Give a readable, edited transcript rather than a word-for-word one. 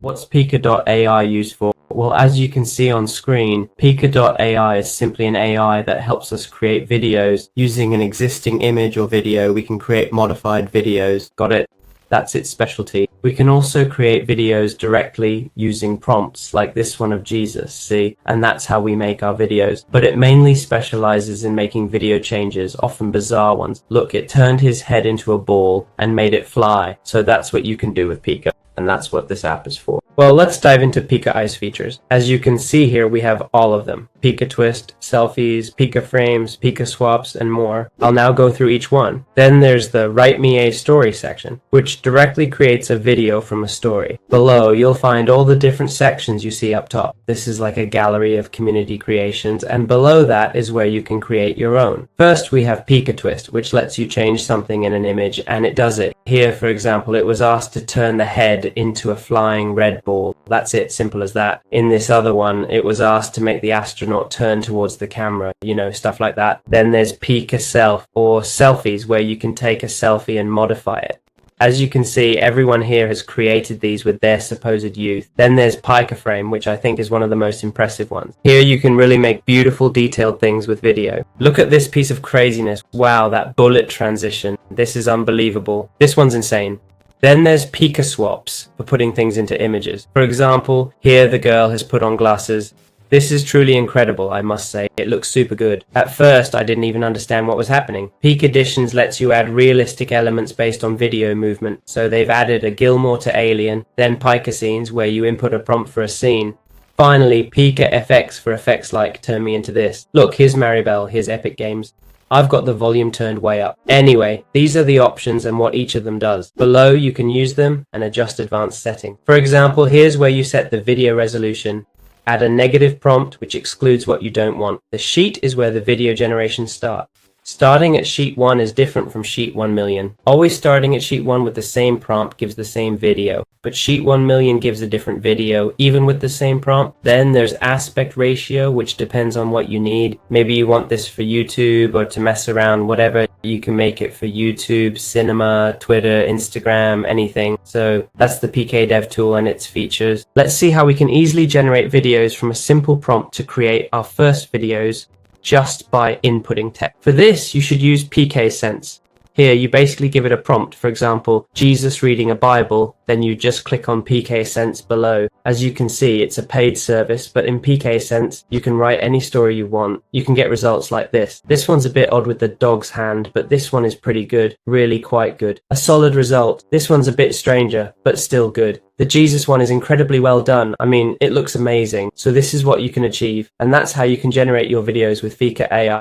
What's Pika.ai used for? Well, as you can see on screen, Pika.ai is simply an AI that helps us create videos. Using an existing image or video, we can create modified videos. Got it? That's its specialty. We can also create videos directly using prompts like this one of Jesus, see? And that's how we make our videos. But it mainly specializes in making video changes, often bizarre ones. Look, it turned his head into a ball and made it fly. So that's what you can do with Pika. And that's what this app is for. Well, let's dive into Pika Eye's features. As you can see here, we have all of them. Pika Twist, selfies, Pika frames, Pika swaps, and more. I'll now go through each one. Then there's the Write Me a Story section, which directly creates a video from a story. Below, you'll find all the different sections you see up top. This is like a gallery of community creations, and below that is where you can create your own. First, we have Pika Twist, which lets you change something in an image, and it does it. Here, for example, it was asked to turn the head into a flying red ball. That's it, simple as that. In this other one, it was asked to make the astronaut turn towards the camera, stuff like that. Then there's Pika Self, or selfies, where you can take a selfie and modify it. As you can see, everyone here has created these with their supposed youth. Then there's Pika Frame, which I think is one of the most impressive ones. Here you can really make beautiful, detailed things with video. Look at this piece of craziness. Wow, that bullet transition. This is unbelievable. This one's insane. Then there's Pika Swaps for putting things into images. For example, here the girl has put on glasses. This is truly incredible, I must say. It looks super good. At first, I didn't even understand what was happening. Pika Editions lets you add realistic elements based on video movement. So they've added a Gilmore to Alien, then Pika Scenes, where you input a prompt for a scene. Finally, Pika FX for effects like Turn Me Into This. Look, here's Maribel, here's Epic Games. I've got the volume turned way up. Anyway, these are the options and what each of them does. Below, you can use them and adjust advanced setting. For example, here's where you set the video resolution. Add a negative prompt, which excludes what you don't want. The sheet is where the video generation starts. Starting at sheet 1 is different from sheet 1 million. Always starting at sheet 1 with the same prompt gives the same video, but sheet 1 million gives a different video, even with the same prompt. Then there's aspect ratio, which depends on what you need. Maybe you want this for YouTube or to mess around, whatever. You can make it for YouTube, cinema, Twitter, Instagram, anything. So that's the PK Dev tool and its features. Let's see how we can easily generate videos from a simple prompt to create our first videos just by inputting text. For this, you should use PK Sense. Here, you basically give it a prompt, for example, Jesus reading a Bible, then you just click on PK Sense below. As you can see, it's a paid service, but in PK Sense, you can write any story you want. You can get results like this. This one's a bit odd with the dog's hand, but this one is pretty good, really quite good. A solid result. This one's a bit stranger, but still good. The Jesus one is incredibly well done. I mean, it looks amazing. So this is what you can achieve, and that's how you can generate your videos with Pika AI.